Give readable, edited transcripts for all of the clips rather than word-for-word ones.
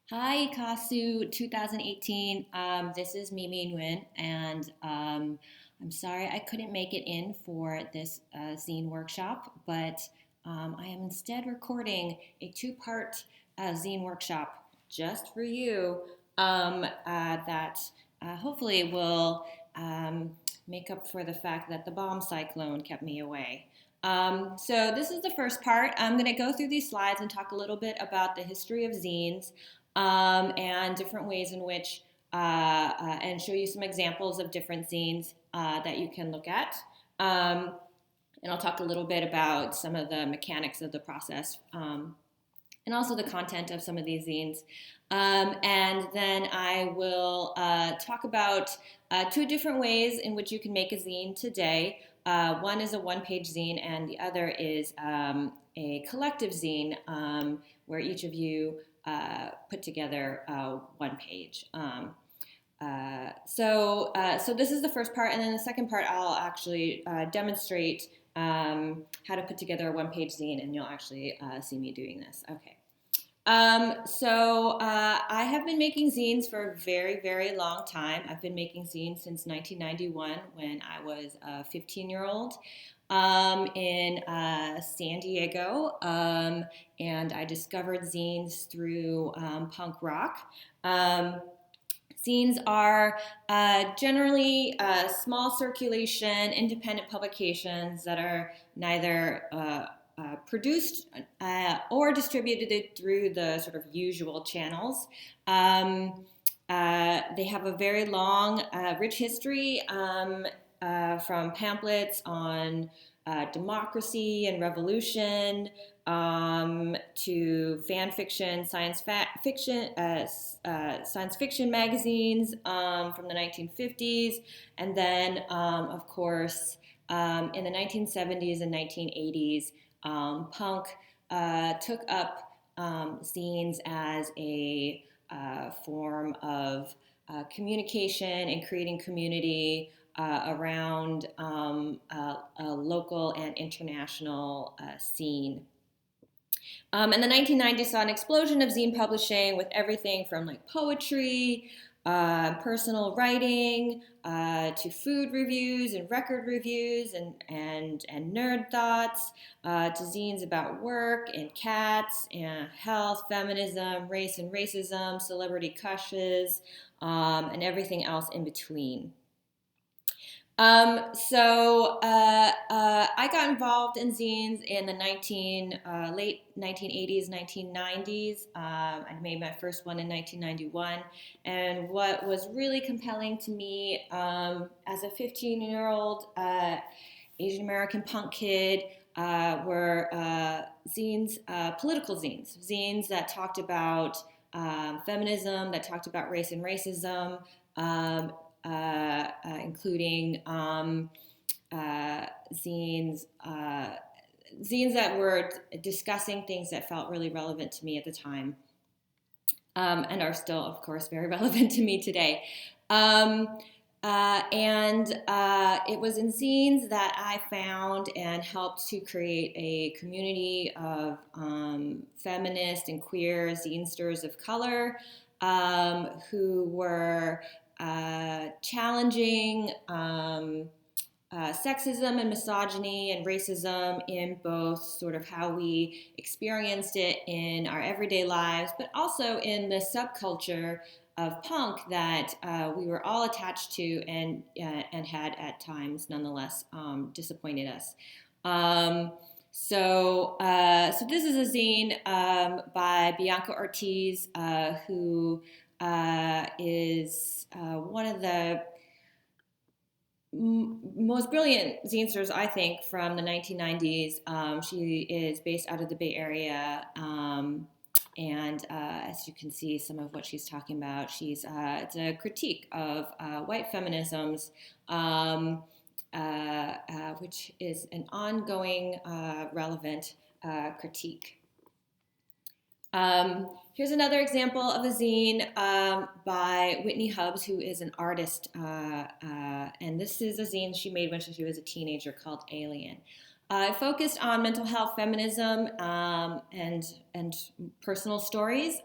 Hi, ECAASU 2018. This is Mimi Nguyen, and I'm sorry I couldn't make it in for this zine workshop, but I am instead recording a two-part zine workshop just for you that hopefully will make up for the fact that the bomb cyclone kept me away. So this is the first part. I'm going to go through these slides and talk a little bit about the history of zines and different ways in which, and show you some examples of different zines that you can look at. And I'll talk a little bit about some of the mechanics of the process and also the content of some of these zines. And then I will talk about two different ways in which you can make a zine today. One is a one-page zine, and the other is a collective zine where each of you put together one page. So this is the first part, and then the second part I'll actually demonstrate how to put together a one-page zine, and you'll actually see me doing this. Okay. I have been making zines for a very, very long time. I've been making zines since 1991 when I was a 15-year-old in San Diego, and I discovered zines through punk rock. Zines are generally small circulation, independent publications that are neither produced or distributed through the sort of usual channels. They have a very long, rich history from pamphlets on democracy and revolution to fan fiction, science fiction magazines from the 1950s, and then, of course, in the 1970s and 1980s, punk took up zines as a form of communication and creating community around a local and international scene. And the 1990s saw an explosion of zine publishing with everything from like poetry, personal writing, to food reviews and record reviews and nerd thoughts, to zines about work and cats and health, feminism, race and racism, celebrity crushes, and everything else in between. I got involved in zines in the late 1980s, 1990s. I made my first one in 1991. And what was really compelling to me as a 15-year-old Asian American punk kid were zines, political zines, zines that talked about feminism, that talked about race and racism, including zines that were discussing things that felt really relevant to me at the time, and are still, of course, very relevant to me today. It was in zines that I found and helped to create a community of feminist and queer zinesters of color who were challenging sexism and misogyny and racism in both sort of how we experienced it in our everyday lives, but also in the subculture of punk that we were all attached to and had at times nonetheless disappointed us. So this is a zine by Bianca Ortiz, who is one of the most brilliant zinesters, I think, from the 1990s. She is based out of the Bay Area, and as you can see, some of what she's talking about, it's a critique of white feminisms, which is an ongoing, relevant critique. Here's another example of a zine by Whitney Hubbs, who is an artist, and this is a zine she made when she was a teenager called Alien. It focused on mental health, feminism, and personal stories.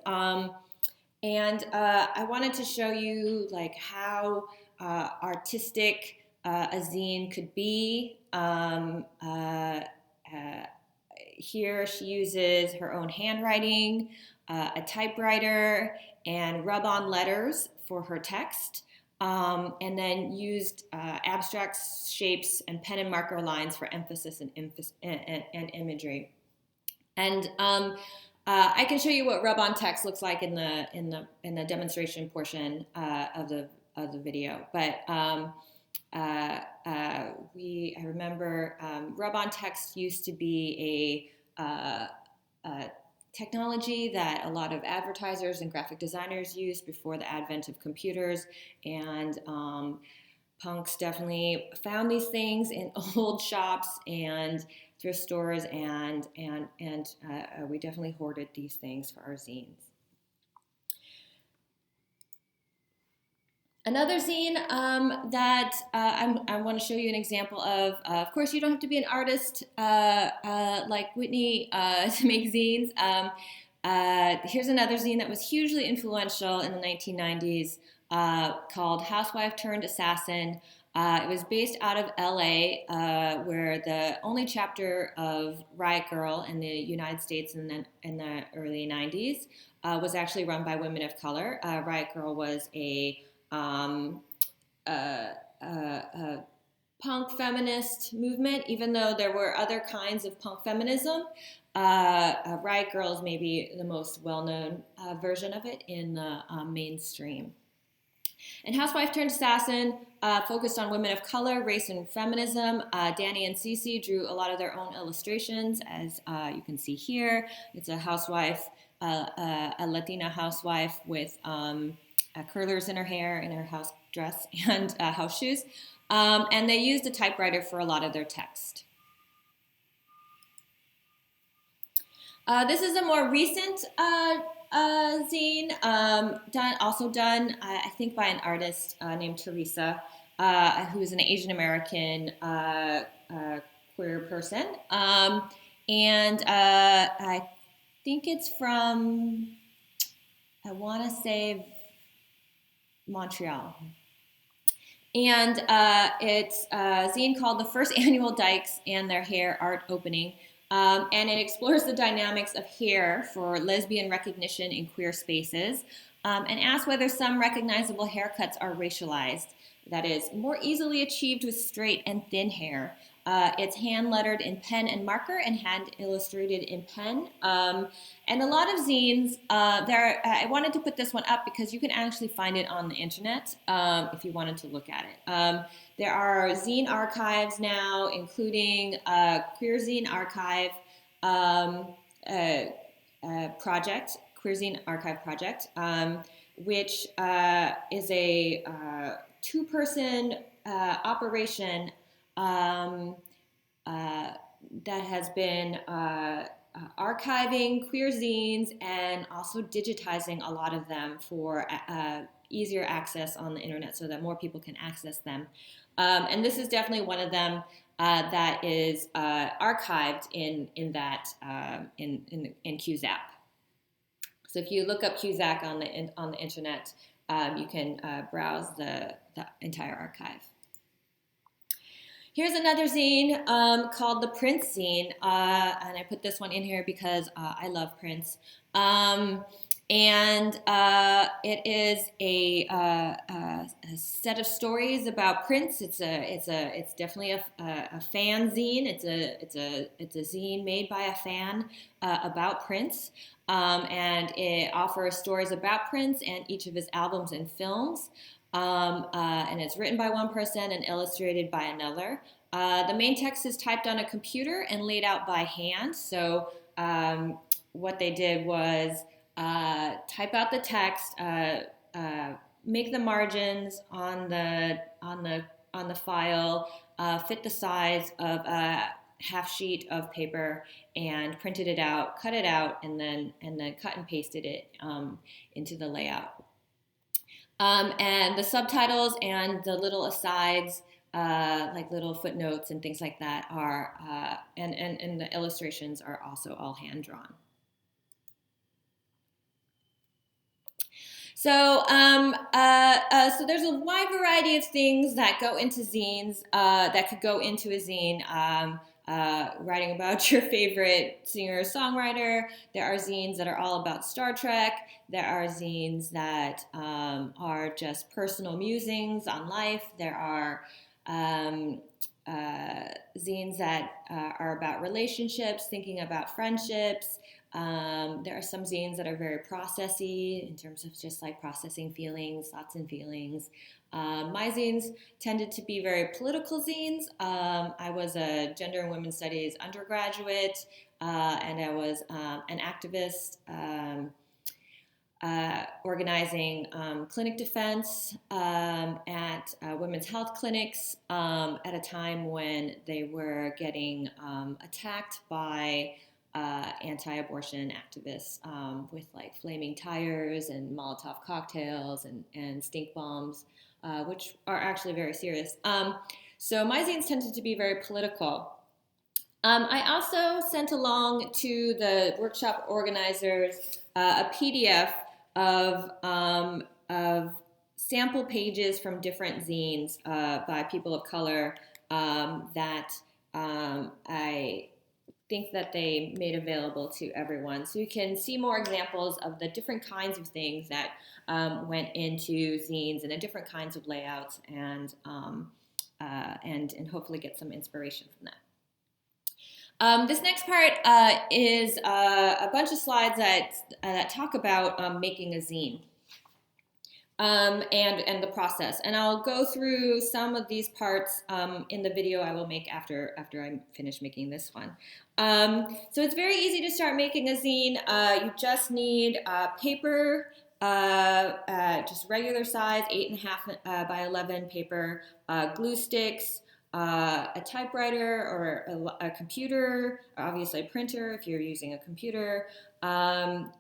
And I wanted to show you like how artistic a zine could be. Here she uses her own handwriting, a typewriter, and rub-on letters for her text, and then used abstract shapes and pen and marker lines for emphasis and imagery. And I can show you what rub-on text looks like in the demonstration portion of the video. But I remember rub-on text used to be a technology that a lot of advertisers and graphic designers used before the advent of computers, and punks definitely found these things in old shops and thrift stores, and we definitely hoarded these things for our zines. Another zine that I want to show you an example of course, you don't have to be an artist like Whitney to make zines. Here's another zine that was hugely influential in the 1990s called Housewife Turned Assassin. It was based out of LA, where the only chapter of Riot Girl in the United States in the early 90s was actually run by women of color. Riot Girl was a punk feminist movement, even though there were other kinds of punk feminism. Riot Girl is maybe the most well-known version of it in the mainstream. And Housewife Turned Assassin focused on women of color, race, and feminism. Danny and Cece drew a lot of their own illustrations, as you can see here. It's a housewife, a Latina housewife with curlers in her hair, in her house dress, and house shoes. And they used a typewriter for a lot of their text. This is a more recent zine, also done, I think, by an artist named Teresa, who is an Asian American queer person. And I think it's from, I want to say, Montreal. And it's a zine called The First Annual Dykes and Their Hair Art Opening. And it explores the dynamics of hair for lesbian recognition in queer spaces, and asks whether some recognizable haircuts are racialized, that is, more easily achieved with straight and thin hair. It's hand-lettered in pen and marker and hand-illustrated in pen. And a lot of zines, I wanted to put this one up because you can actually find it on the internet if you wanted to look at it. There are zine archives now, including Queer Zine Archive project, Queer Zine Archive project, which is a two-person operation that has been archiving queer zines and also digitizing a lot of them for easier access on the internet so that more people can access them. And this is definitely one of them that is archived in ECAASU. So if you look up ECAASU on the internet, you can browse the entire archive. Here's another zine called the Prince Zine, and I put this one in here because I love Prince. And it is a set of stories about Prince. It's definitely a fan zine. It's a zine made by a fan about Prince, and it offers stories about Prince and each of his albums and films. And it's written by one person and illustrated by another. The main text is typed on a computer and laid out by hand. So what they did was type out the text, make the margins on the file, fit the size of a half sheet of paper, and printed it out, cut it out, and then cut and pasted it into the layout. And the subtitles and the little asides, like little footnotes and things like that, are and the illustrations are also all hand drawn. So there's a wide variety of things that go into zines, that could go into a zine. Writing about your favorite singer-songwriter. There are zines that are all about Star Trek. There are zines that are just personal musings on life. There are zines that are about relationships, thinking about friendships. There are some zines that are very processy in terms of just like processing feelings, thoughts and feelings. My zines tended to be very political zines. I was a gender and women's studies undergraduate, and I was an activist organizing clinic defense at women's health clinics at a time when they were getting attacked by anti-abortion activists with like flaming tires and Molotov cocktails and stink bombs, which are actually very serious. So my zines tended to be very political. I also sent along to the workshop organizers a PDF of sample pages from different zines by people of color that I think that they made available to everyone. So you can see more examples of the different kinds of things that went into zines and the different kinds of layouts, and hopefully get some inspiration from that. This next part is a bunch of slides that talk about making a zine and the process. And I'll go through some of these parts in the video I will make after I finish making this one. So it's very easy to start making a zine. You just need paper, just regular size, 8.5 by 11 paper, glue sticks, a typewriter or a computer, or obviously a printer if you're using a computer,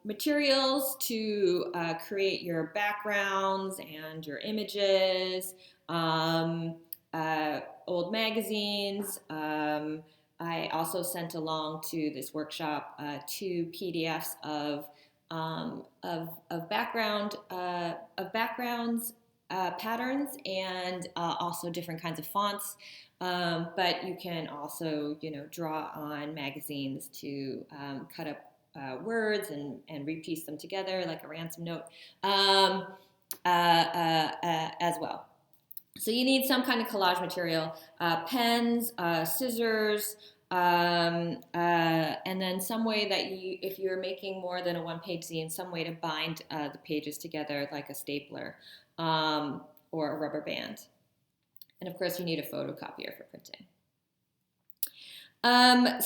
materials to create your backgrounds and your images, old magazines. I also sent along to this workshop 2 PDFs of backgrounds, patterns, and also different kinds of fonts. But you can also, draw on magazines to cut up words and repiece them together like a ransom note as well. So you need some kind of collage material, pens, scissors, and then some way that if you're making more than a one-page zine, some way to bind the pages together like a stapler or a rubber band. And of course, you need a photocopier for printing. Again,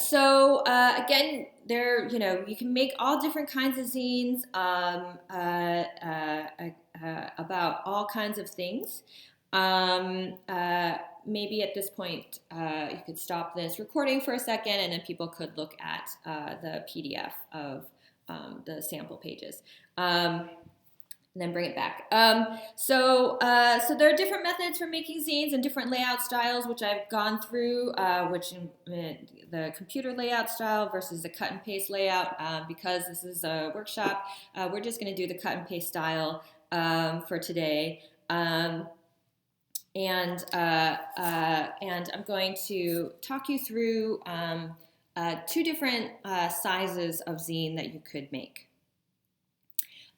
you can make all different kinds of zines about all kinds of things. Maybe at this point, you could stop this recording for a second, and then people could look at the PDF of the sample pages. And then bring it back. So there are different methods for making zines and different layout styles, which I've gone through, which the computer layout style versus the cut and paste layout. Because this is a workshop, we're just going to do the cut and paste style for today. And I'm going to talk you through 2 different sizes of zine that you could make.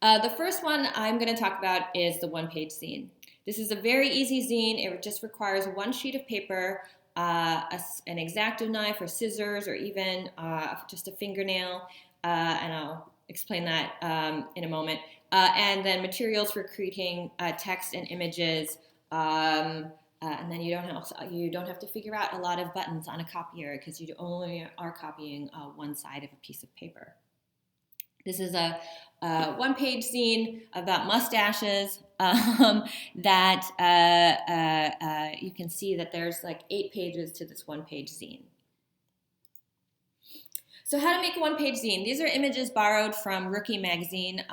The first one I'm going to talk about is the one-page zine. This is a very easy zine. It just requires 1 sheet of paper, an X-Acto knife or scissors, or even just a fingernail, and I'll explain that in a moment. And then materials for creating text and images, and then you don't have to figure out a lot of buttons on a copier because you only are copying one side of a piece of paper. This is a one-page zine about mustaches that you can see that there's like 8 pages to this one-page zine. So how to make a one-page zine. These are images borrowed from Rookie magazine,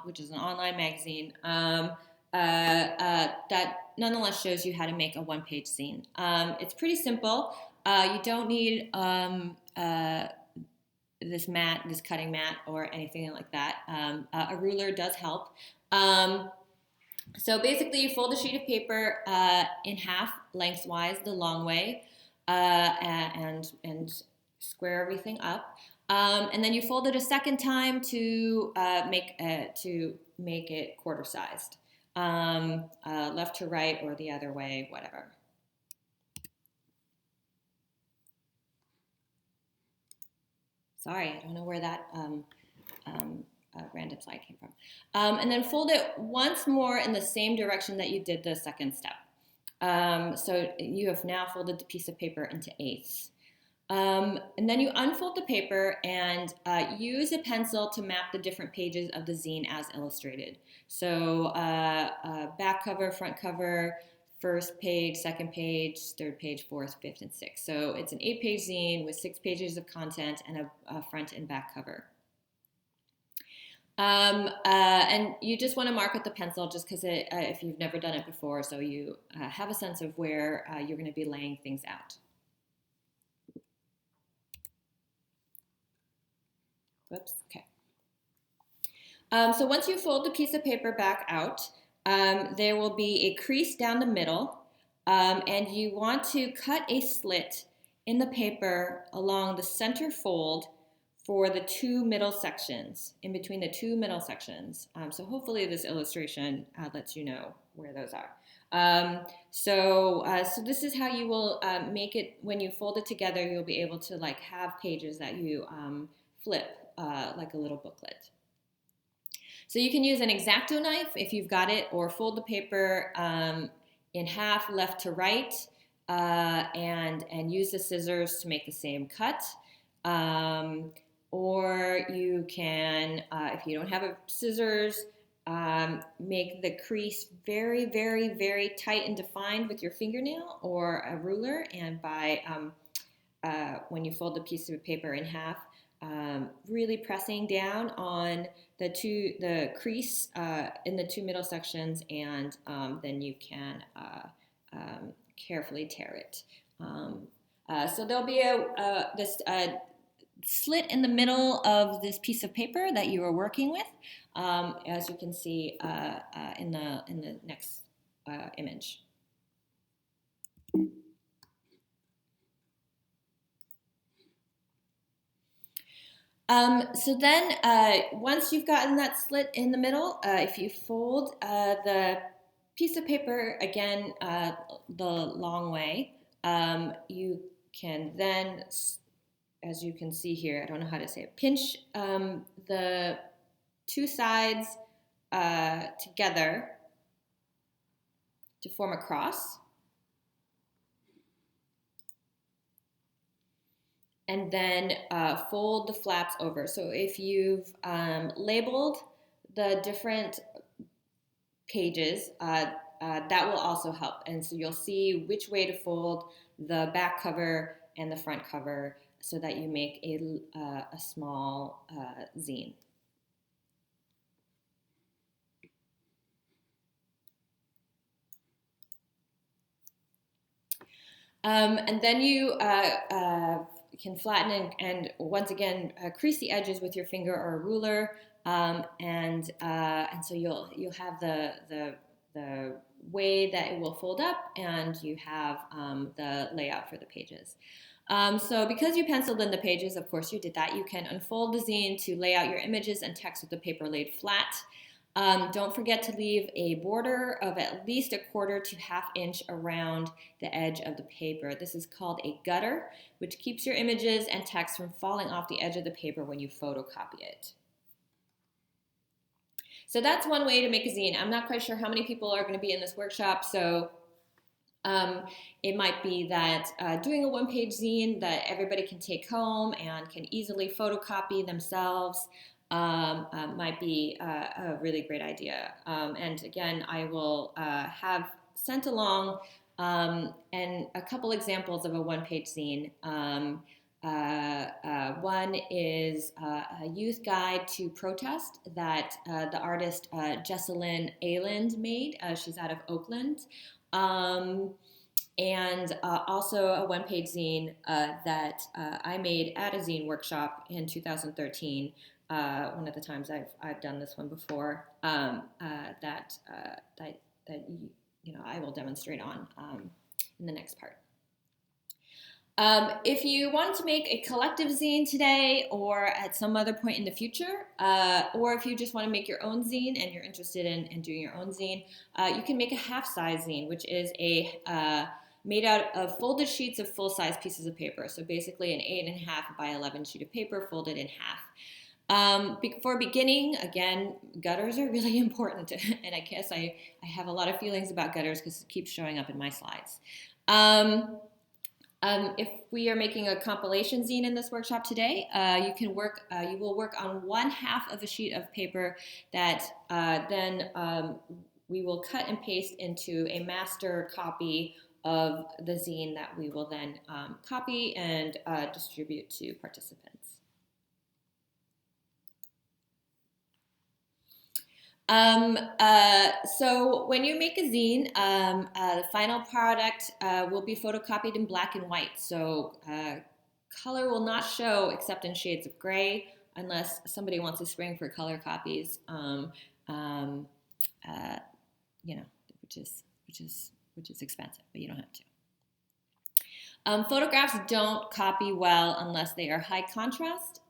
which is an online magazine that nonetheless shows you how to make a one-page zine. It's pretty simple. You don't need this cutting mat or anything like that. A ruler does help. So basically, you fold a sheet of paper in half lengthwise, the long way, and square everything up. And then you fold it a second time to make it quarter sized, left to right or the other way, whatever. Sorry, I don't know where that random slide came from. And then fold it once more in the same direction that you did the second step. So you have now folded the piece of paper into eighths. And then you unfold the paper and use a pencil to map the different pages of the zine as illustrated. So back cover, front cover, first page, second page, third page, fourth, fifth, and sixth. So it's an 8-page zine with 6 pages of content and a front and back cover. And you just want to mark with the pencil just because if you've never done it before, so you have a sense of where you're going to be laying things out. Whoops, okay. So once you fold the piece of paper back out, there will be a crease down the middle, and you want to cut a slit in the paper along the center fold for the 2 middle sections, in between the 2 middle sections. So hopefully this illustration lets you know where those are. So this is how you will make it. When you fold it together, you'll be able to like have pages that you flip like a little booklet. So you can use an X-Acto knife if you've got it, or fold the paper in half left to right, and use the scissors to make the same cut. Or you can, if you don't have scissors, make the crease very, very, very tight and defined with your fingernail or a ruler, and by when you fold the piece of paper in half, really pressing down on the crease in the 2 middle sections, and then you can carefully tear it. So there'll be this slit in the middle of this piece of paper that you are working with, as you can see in the next image. So then, once you've gotten that slit in the middle, if you fold the piece of paper again the long way, you can then, as you can see here, I don't know how to say it, pinch the 2 sides together to form a cross. And then fold the flaps over. So if you've labeled the different pages, that will also help. And so you'll see which way to fold the back cover and the front cover so that you make a small zine. And then you can flatten and once again crease the edges with your finger or a ruler, and so you'll have the way that it will fold up, and you have the layout for the pages. So because you penciled in the pages, of course you did that, you can unfold the zine to lay out your images and text with the paper laid flat. Don't forget to leave a border of at least a 1/4 to 1/2 inch around the edge of the paper. This is called a gutter, which keeps your images and text from falling off the edge of the paper when you photocopy it. So that's one way to make a zine. I'm not quite sure how many people are going to be in this workshop, so it might be that doing a 1-page zine that everybody can take home and can easily photocopy themselves might be a really great idea. And again, I will have sent along and a couple examples of a 1-page zine. One is a youth guide to protest that the artist Jessalyn Ayland made. She's out of Oakland. and also a one-page zine that I made at a zine workshop in 2013. One of the times I've done this one before, that I will demonstrate on in the next part. If you want to make a collective zine today or at some other point in the future, or if you just want to make your own zine and you're interested in doing your own zine, you can make a half-size zine, which is made out of folded sheets of full-size pieces of paper. So basically an 8.5 by 11 sheet of paper folded in half. For beginning, again, gutters are really important, and I guess I have a lot of feelings about gutters because it keeps showing up in my slides. If we are making a compilation zine in this workshop today, you will work on 1/2 of a sheet of paper that then we will cut and paste into a master copy of the zine that we will then copy and distribute to participants. So when you make a zine, the final product will be photocopied in black and white. So color will not show except in shades of gray, unless somebody wants to spring for color copies. Which is expensive, but you don't have to. Photographs don't copy well unless they are high contrast.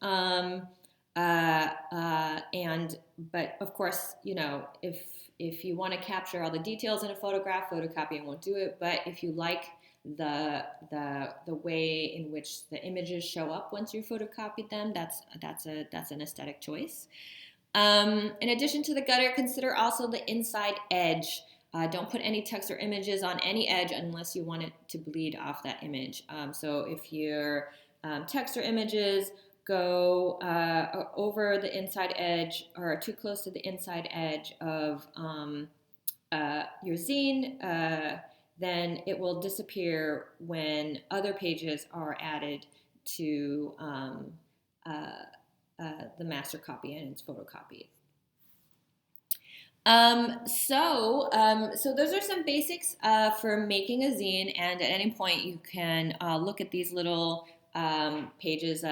But of course, if you want to capture all the details in a photograph, photocopying won't do it. But if you like the way in which the images show up once you photocopied them, that's an aesthetic choice. In addition to the gutter, consider also the inside edge. Don't put any text or images on any edge unless you want it to bleed off that image. So if your text or images go over the inside edge or too close to the inside edge of your zine, then it will disappear when other pages are added to the master copy and it's photocopied. So those are some basics for making a zine, and at any point you can look at these little pages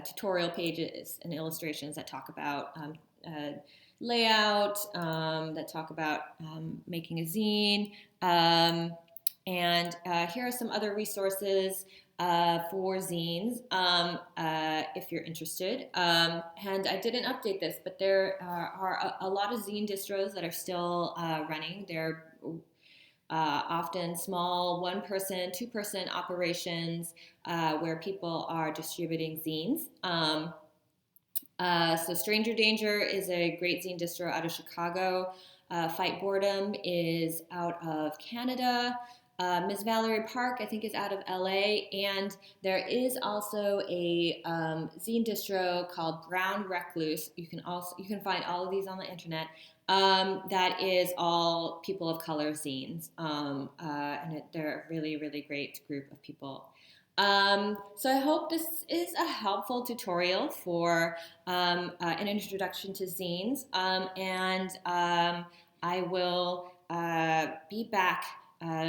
tutorial pages and illustrations that talk about layout, that talk about making a zine, and here are some other resources for zines if you're interested. And I didn't update this, but there are a lot of zine distros that are still running. They're often small 1-person, 2-person operations where people are distributing zines. So Stranger Danger is a great zine distro out of Chicago. Fight Boredom is out of Canada. Ms. Valerie Park, I think, is out of LA. And there is also a zine distro called Brown Recluse. You can find all of these on the internet. That is all people of color zines, and they're a really, really great group of people. So I hope this is a helpful tutorial for an introduction to zines, and I will be back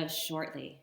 shortly.